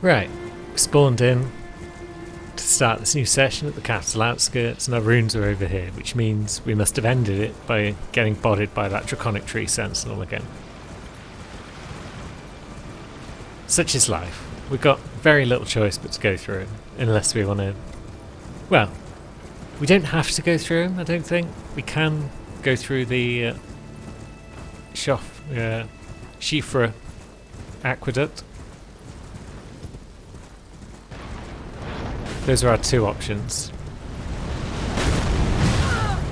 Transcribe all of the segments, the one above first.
Right, we spawned in to start this new session at the capital outskirts, and our runes are over here, which means we must have ended it by getting bodied by that draconic tree sentinel again. Such is life. We've got very little choice but to go through it, unless we want to... Well, we don't have to go through them, I don't think. We can go through the Shifra Aqueduct. Those are our two options.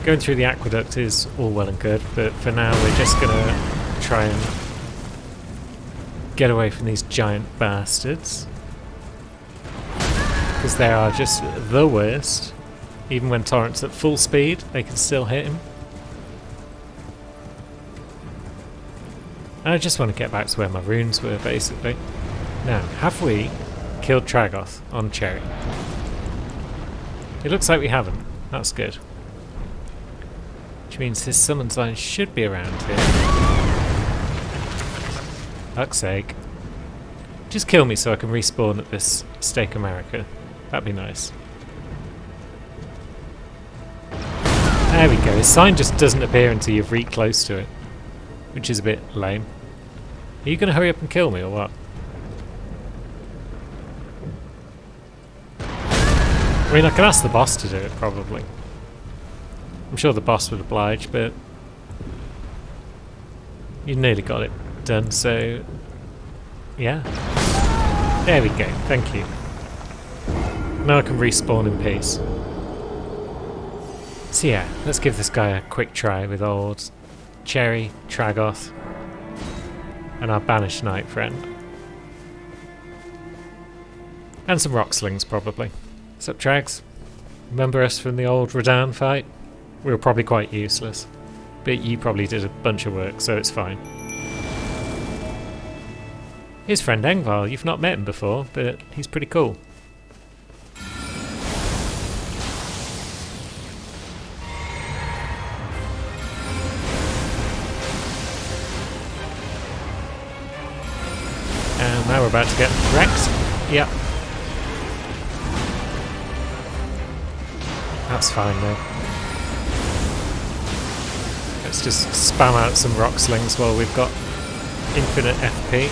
Going through the aqueduct is all well and good, but for now we're just going to try and get away from these giant bastards. Because they are just the worst. Even when Torrent's at full speed, they can still hit him. And I just want to get back to where my runes were, basically. Now, have we killed Tragoth on Cherry? It looks like we haven't. That's good. Which means his summons line should be around here. Fuck's sake. Just kill me so I can respawn at this Stake America. That'd be nice. There we go. His sign just doesn't appear until you've reached close to it. Which is a bit lame. Are you going to hurry up and kill me or what? I mean, I can ask the boss to do it, probably. I'm sure the boss would oblige, but... you nearly got it done, so... yeah. There we go, thank you. Now I can respawn in peace. So yeah, let's give this guy a quick try with old Cherry, Tragoth, and our banished knight friend. And some rock slings, probably. What's up, Trags? Remember us from the old Radahn fight? We were probably quite useless, but you probably did a bunch of work, so it's fine. Here's friend Engvall. You've not met him before, but he's pretty cool. And now we're about to get wrecked. Yep. That's fine though. Let's just spam out some rock slings while we've got infinite FP.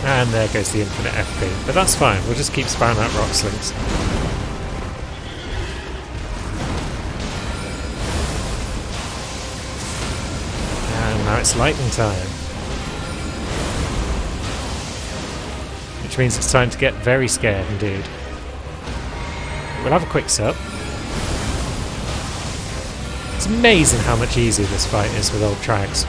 And there goes the infinite FP. But that's fine, we'll just keep spamming out rock slings. And now it's lightning time. Which means it's time to get very scared indeed. We'll have a quick sup. It's amazing how much easier this fight is with old Trags.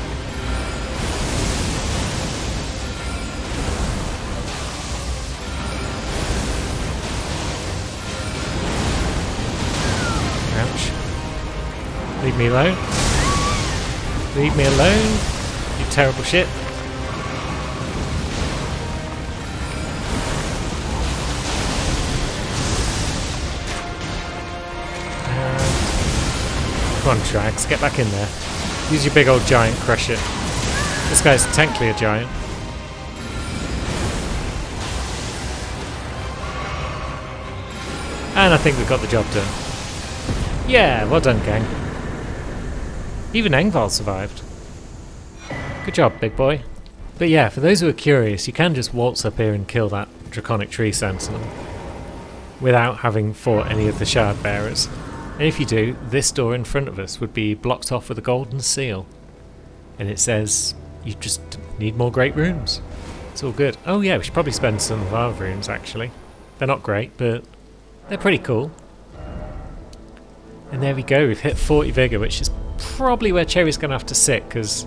Ouch. Leave me alone. Leave me alone, you terrible shit. Come on, Trags, get back in there. Use your big old giant crusher. This guy's technically a giant. And I think we've got the job done. Yeah, well done, gang. Even Engvall survived. Good job, big boy. But yeah, for those who are curious, you can just waltz up here and kill that draconic tree sentinel without having fought any of the shard bearers. And if you do, this door in front of us would be blocked off with a golden seal. And it says, you just need more great runes. It's all good. Oh yeah, we should probably spend some of our runes actually. They're not great, but they're pretty cool. And there we go, we've hit 40 Vigor, which is probably where Cherry's going to have to sit, because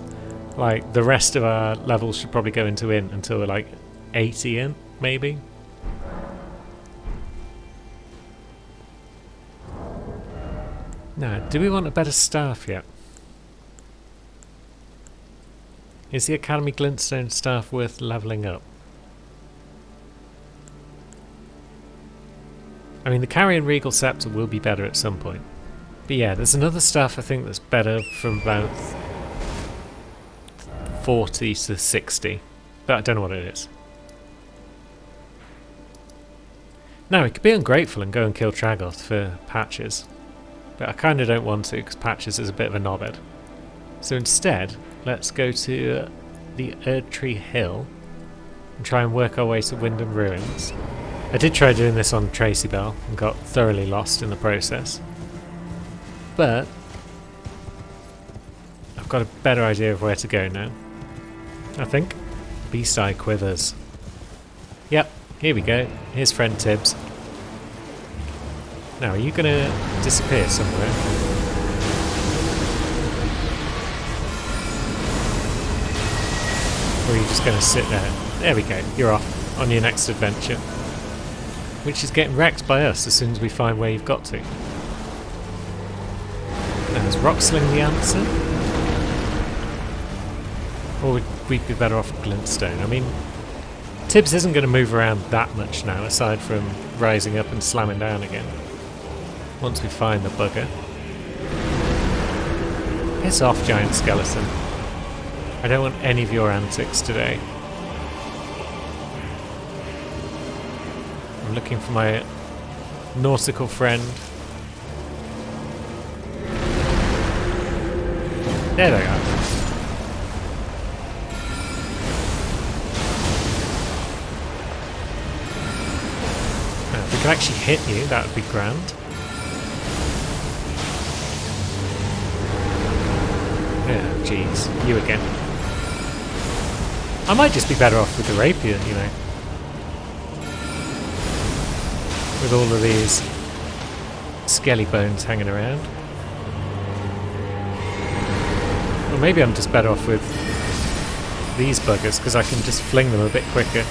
like the rest of our levels should probably go into Int until we're like 80 Int, maybe. Now, do we want a better staff yet? Is the Academy Glintstone staff worth levelling up? I mean, the Carrion Regal Scepter will be better at some point. But yeah, there's another staff I think that's better from about 40 to 60. But I don't know what it is. Now, we could be ungrateful and go and kill Tragoth for Patches. But I kind of don't want to, because Patches is a bit of a knobhead. So instead, let's go to the Erdtree Hill and try and work our way to Windham Ruins. I did try doing this on Tracy Bell and got thoroughly lost in the process. But I've got a better idea of where to go now. I think. B-side Quivers. Yep, here we go. Here's friend Tibbs. Now, are you going to disappear somewhere? Or are you just going to sit there? There we go. You're off on your next adventure. Which is getting wrecked by us as soon as we find where you've got to. Now, is Rocksling the answer? Or would we be better off at Glintstone? I mean, Tibbs isn't going to move around that much now, aside from rising up and slamming down again. Once we find the bugger. Piss off, giant skeleton. I don't want any of your antics today. I'm looking for my nautical friend. There they are. If we could actually hit you, that would be grand. Yeah, jeez. You again. I might just be better off with the rapier, you know. With all of these skelly bones hanging around. Or maybe I'm just better off with these buggers, because I can just fling them a bit quicker.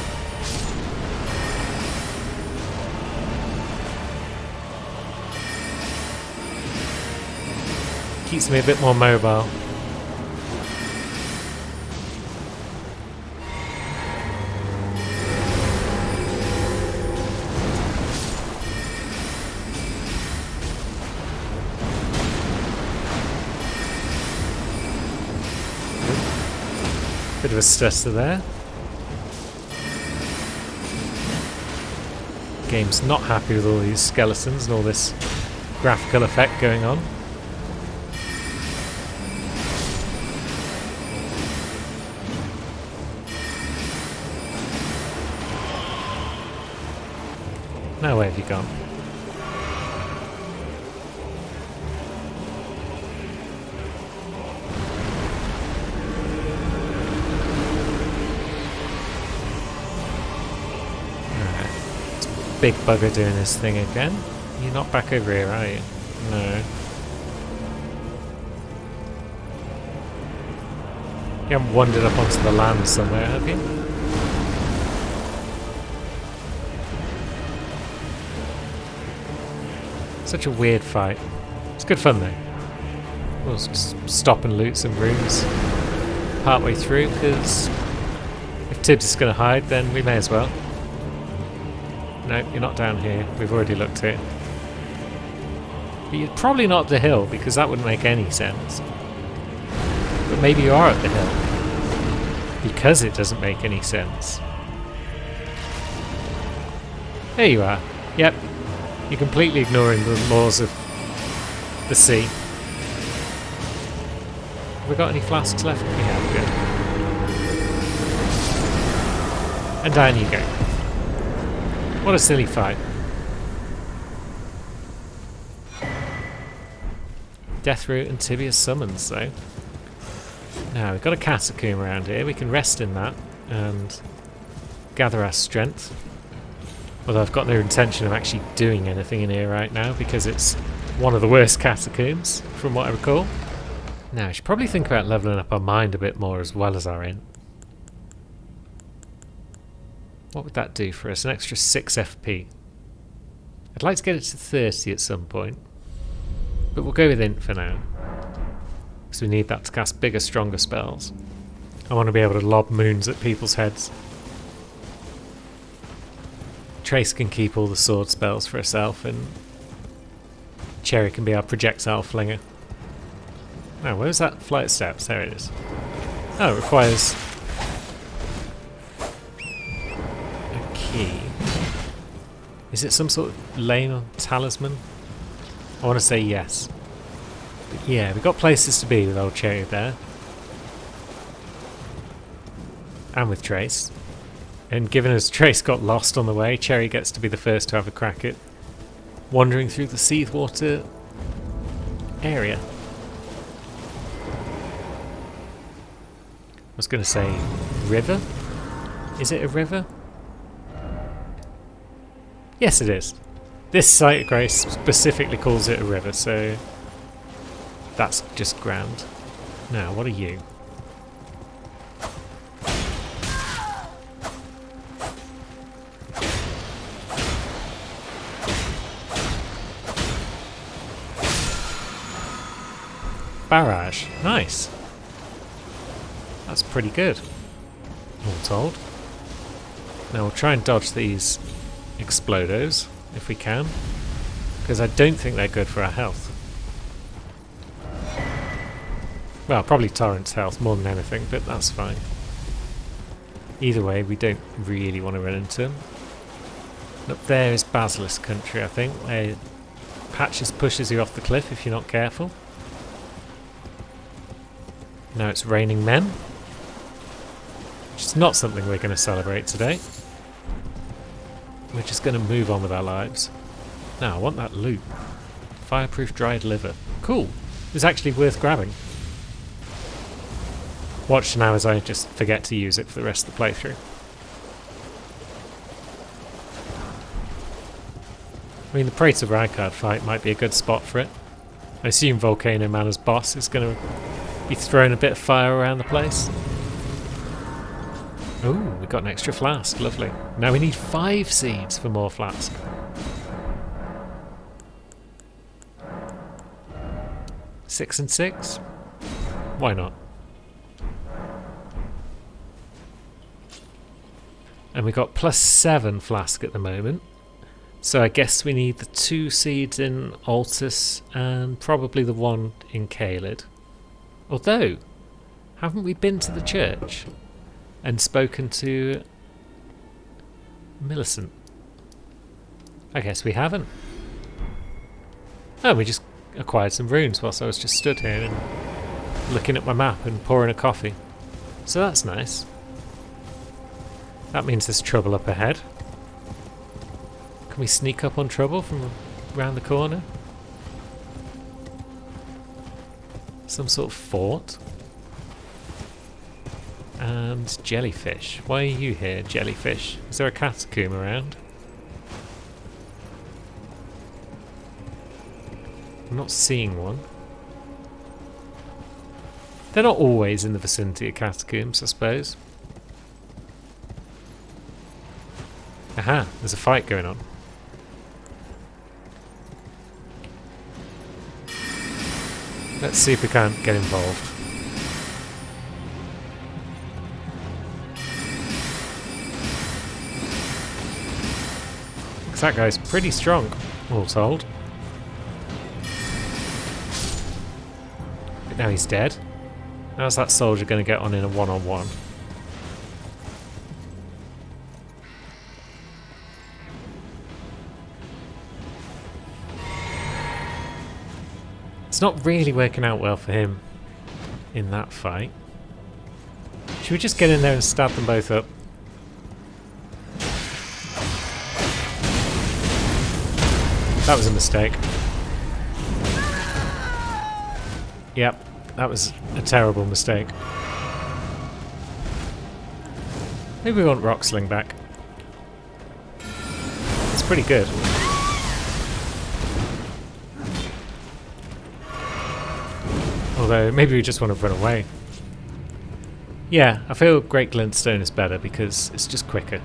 Keeps me a bit more mobile. Bit of a stutter there. Game's not happy with all these skeletons and all this graphical effect going on. Now where have you gone? Alright. Big bugger doing this thing again. You're not back over here, are you? No. You haven't wandered up onto the land somewhere, have you? Such a weird fight. It's good fun though. We'll just stop and loot some rooms partway through, because if Tibbs is going to hide, then we may as well. No, you're not down here. We've already looked here. But you're probably not up the hill, because that wouldn't make any sense. But maybe you are up the hill, because it doesn't make any sense. There you are. Yep. You're completely ignoring the laws of the sea. Have we got any flasks left? We have, good. And down you go. What a silly fight. Deathroot and Tibia summons, though. Now, we've got a catacomb around here. We can rest in that and gather our strength. Although I've got no intention of actually doing anything in here right now, because it's one of the worst catacombs, from what I recall. Now, I should probably think about levelling up our mind a bit more as well as our int. What would that do for us? An extra 6 FP. I'd like to get it to 30 at some point, but we'll go with int for now, because we need that to cast bigger, stronger spells. I want to be able to lob moons at people's heads. Trace can keep all the sword spells for herself, and Cherry can be our projectile flinger. Oh, where's that flight of steps? There it is. Oh, it requires a key. Is it some sort of lane or talisman? I want to say yes. But yeah, we've got places to be with old Cherry there. And with Trace. And given as Trace got lost on the way, Cherry gets to be the first to have a crack at wandering through the Seathwater area. I was going to say river? Is it a river? Yes, it is. This site, Grace, specifically calls it a river, so that's just grand. Now, what are you? Barrage. Nice. That's pretty good, all told. Now we'll try and dodge these Explodos, if we can, because I don't think they're good for our health. Well, probably Torrent's health more than anything, but that's fine. Either way, we don't really want to run into them. Up there is Basilisk country, I think, where Patches pushes you off the cliff if you're not careful. Now it's raining men, which is not something we're going to celebrate today. We're just going to move on with our lives. Now, I want that loot. Fireproof dried liver. Cool. It's actually worth grabbing. Watch now as I just forget to use it for the rest of the playthrough. I mean, the Praetor Rykard fight might be a good spot for it. I assume Volcano Man as boss is going to be throwing a bit of fire around the place. Ooh, we got an extra flask. Lovely. Now we need 5 seeds for more flask. Six and 6? Why not? And we got +7 flask at the moment. So I guess we need the 2 seeds in Altus and probably the 1 in Caelid. Although, haven't we been to the church and spoken to Millicent? I guess we haven't. Oh, we just acquired some runes whilst I was just stood here and looking at my map and pouring a coffee. So that's nice. That means there's trouble up ahead. Can we sneak up on trouble from around the corner? Some sort of fort. And jellyfish. Why are you here, jellyfish? Is there a catacomb around? I'm not seeing one. They're not always in the vicinity of catacombs, I suppose. Aha, there's a fight going on. Let's see if we can't get involved. Because that guy's pretty strong, all told. But now he's dead. How's that soldier going to get on in a one-on-one? It's not really working out well for him in that fight. Should we just get in there and stab them both up? That was a mistake. Yep, that was a terrible mistake. Maybe we want Rocksling back. It's pretty good. Although, maybe we just want to run away. Yeah, I feel Great Glintstone is better because it's just quicker.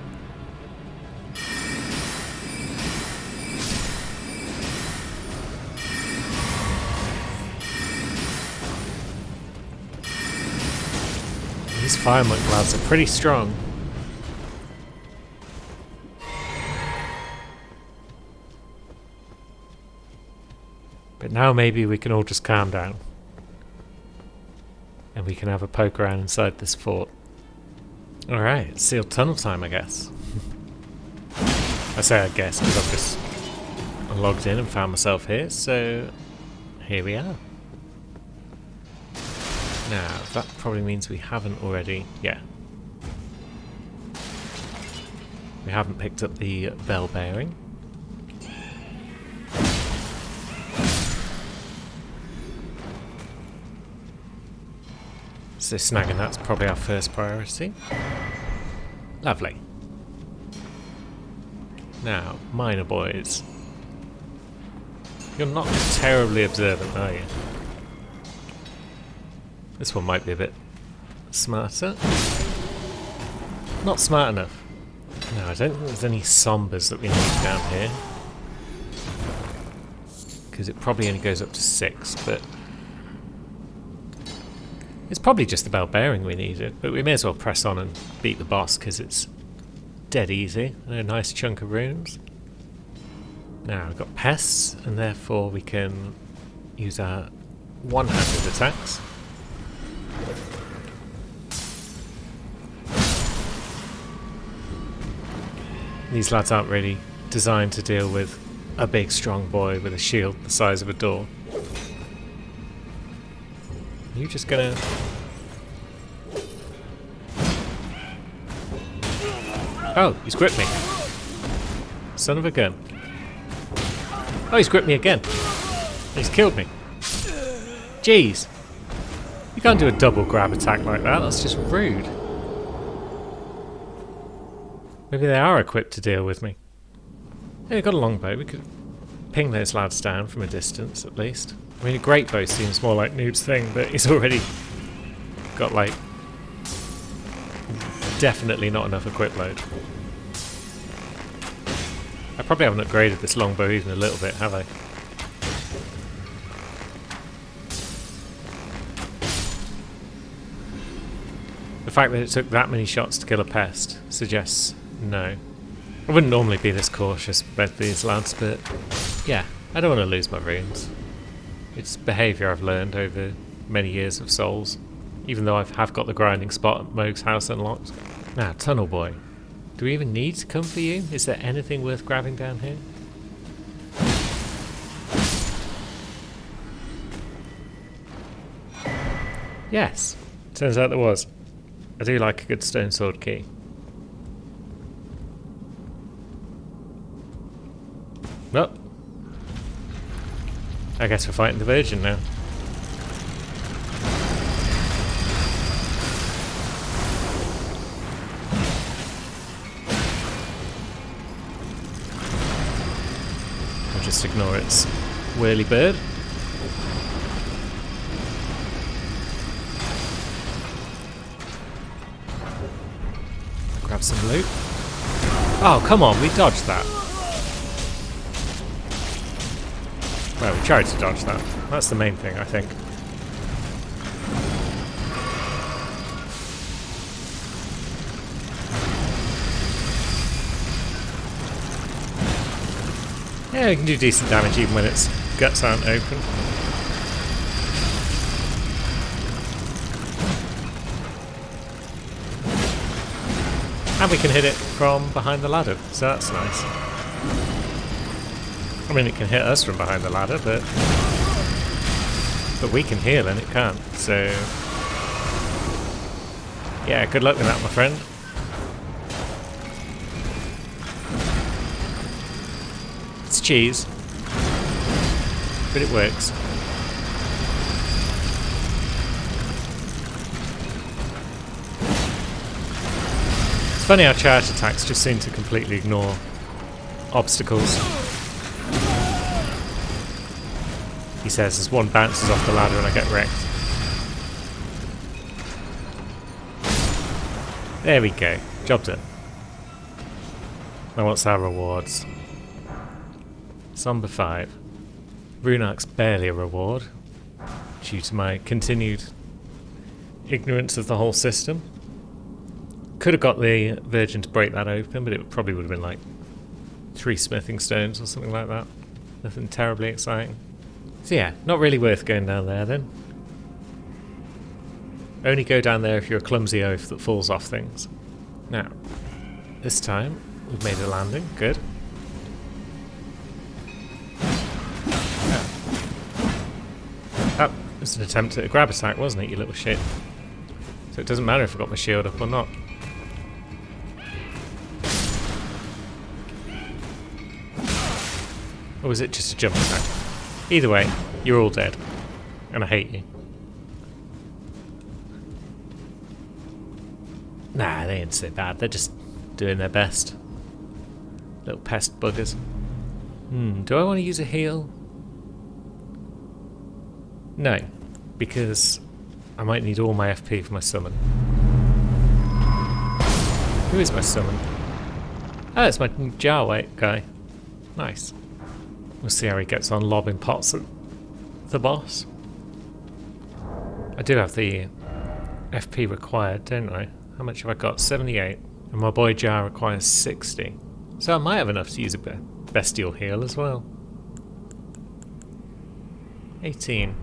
These Firemonk lads are pretty strong. now maybe we can all just calm down. And we can have a poke around inside this fort. Alright, sealed tunnel time, I guess. I say I guess because I've just logged in and found myself here, so here we are. Now, that probably means we haven't already... yeah. We haven't picked up the bell bearing. So snagging that's probably our first priority. Lovely. Now, miner boys. You're not terribly observant, are you? This one might be a bit smarter. Not smart enough. No, I don't think there's any sombers that we need down here. Because it probably only goes up to 6, but... it's probably just the bell bearing we needed, but we may as well press on and beat the boss because it's dead easy. And a nice chunk of runes. Now, we've got pests, and therefore we can use our one-handed attacks. These lads aren't really designed to deal with a big strong boy with a shield the size of a door. Are you just gonna... oh, he's gripped me. Son of a gun. Oh, he's gripped me again. He's killed me. Jeez. You can't do a double grab attack like that, that's just rude. Maybe they are equipped to deal with me. Yeah, we've got a longbow. We could ping those lads down from a distance, at least. I mean, a great bow seems more like Noob's thing, but he's already got, like, definitely not enough equip load. I probably haven't upgraded this longbow even a little bit, have I? The fact that it took that many shots to kill a pest suggests no. I wouldn't normally be this cautious with these lads, but yeah, I don't want to lose my runes. It's behaviour I've learned over many years of Souls, even though I have got the grinding spot at Moog's house unlocked. Now, Tunnel Boy. Do we even need to come for you? Is there anything worth grabbing down here? Yes, turns out there was. I do like a good stone sword key. Well, I guess we're fighting the Virgin now. I'll just ignore its whirly bird. Grab some loot. Oh, come on, we dodged that. Well, we tried to dodge that. That's the main thing, I think. Yeah, we can do decent damage even when its guts aren't open. And we can hit it from behind the ladder, so that's nice. I mean, it can hit us from behind the ladder, but we can heal and it can't, so... yeah, good luck with that, my friend. It's cheese, but it works. It's funny how charge attacks just seem to completely ignore obstacles. He says as one bounces off the ladder and I get wrecked. There we go. Job done. Now what's our rewards? Somber 5. Runark's barely a reward, due to my continued ignorance of the whole system. Could have got the Virgin to break that open, but it probably would have been like 3 smithing stones or something like that. Nothing terribly exciting. So yeah, not really worth going down there then. Only go down there if you're a clumsy oaf that falls off things. Now, this time we've made a landing. Good. That was an attempt at a grab attack, wasn't it, you little shit? So it doesn't matter if I got my shield up or not. Or was it just a jump attack? Either way, you're all dead. And I hate you. Nah, they ain't so bad. They're just doing their best. Little pest buggers. Do I want to use a heal? No, because I might need all my FP for my summon. Who is my summon? Oh, it's my Jarweight guy. Nice. We'll see how he gets on lobbing pots at the boss. I do have the FP required, don't I? How much have I got? 78. And my boy Jar requires 60. So I might have enough to use a bestial heal as well. 18.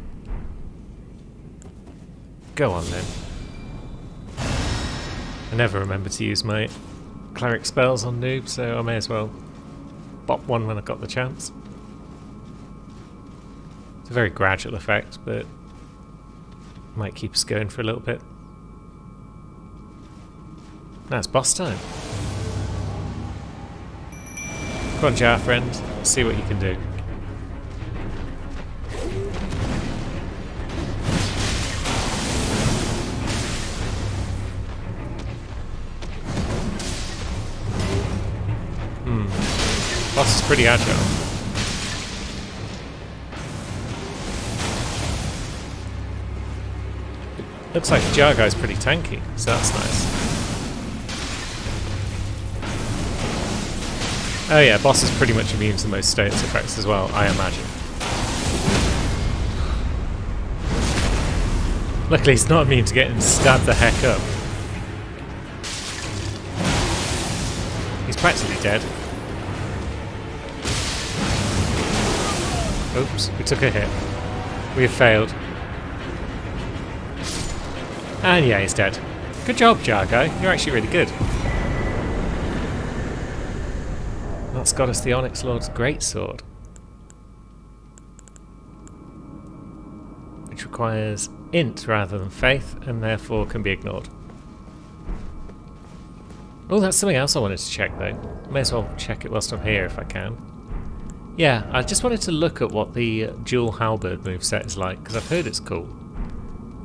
Go on then. I never remember to use my cleric spells on noobs, so I may as well bop one when I got the chance. It's a very gradual effect, but might keep us going for a little bit. Now it's boss time. Come on, Jar friend, let's see what you can do. Boss is pretty agile. Looks like Jar Guy's pretty tanky, so that's nice. Oh yeah, boss is pretty much immune to most status effects as well, I imagine. Luckily he's not immune to getting stabbed the heck up. He's practically dead. Oops, we took a hit. We have failed. And yeah, he's dead. Good job, Jar Guy. You're actually really good. That's got us the Onyx Lord's Greatsword, which requires int rather than faith, and therefore can be ignored. Oh, that's something else I wanted to check though. May as well check it whilst I'm here if I can. Yeah, I just wanted to look at what the dual halberd moveset is like, because I've heard it's cool.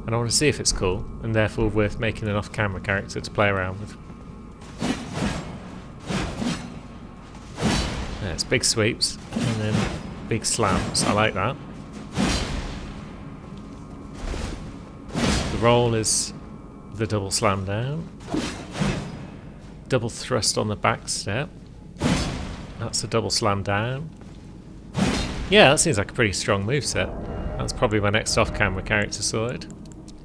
And I want to see if it's cool, and therefore worth making an off-camera character to play around with. Yeah, it's big sweeps, and then big slams. I like that. The roll is the double slam down. Double thrust on the back step. That's a double slam down. Yeah, that seems like a pretty strong moveset. That's probably my next off-camera character sorted.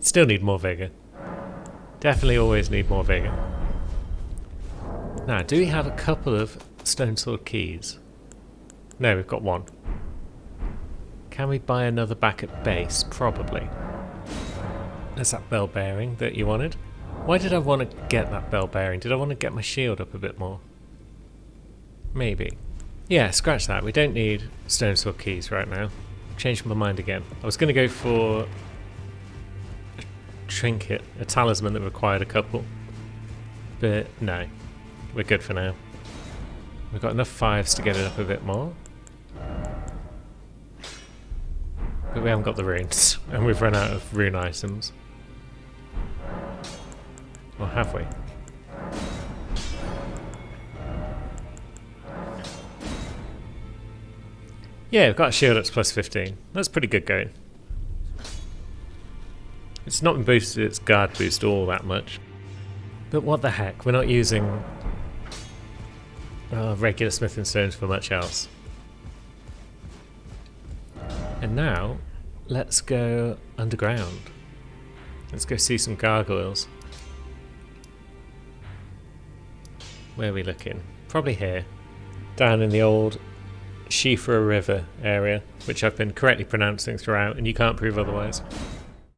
Still need more vigour. Definitely always need more vigour. Now, do we have a couple of Stone Sword keys? No, we've got one. Can we buy another back at base? Probably. There's that bell bearing that you wanted. Why did I want to get that bell bearing? Did I want to get my shield up a bit more? Maybe. Yeah, scratch that. We don't need Stone Sword keys right now. Changed my mind again. I was going to go for a trinket, a talisman that required a couple. But no, we're good for now. We've got enough fives to get it up a bit more. But we haven't got the runes, and we've run out of rune items. Or have we? Yeah, we've got a shield that's plus 15. That's pretty good going. It's not boosted its guard boost all that much. But what the heck, we're not using regular smithing stones for much else. And now, let's go underground. Let's go see some gargoyles. Where are we looking? Probably here. Down in the old Shifra River area, which I've been correctly pronouncing throughout, and you can't prove otherwise.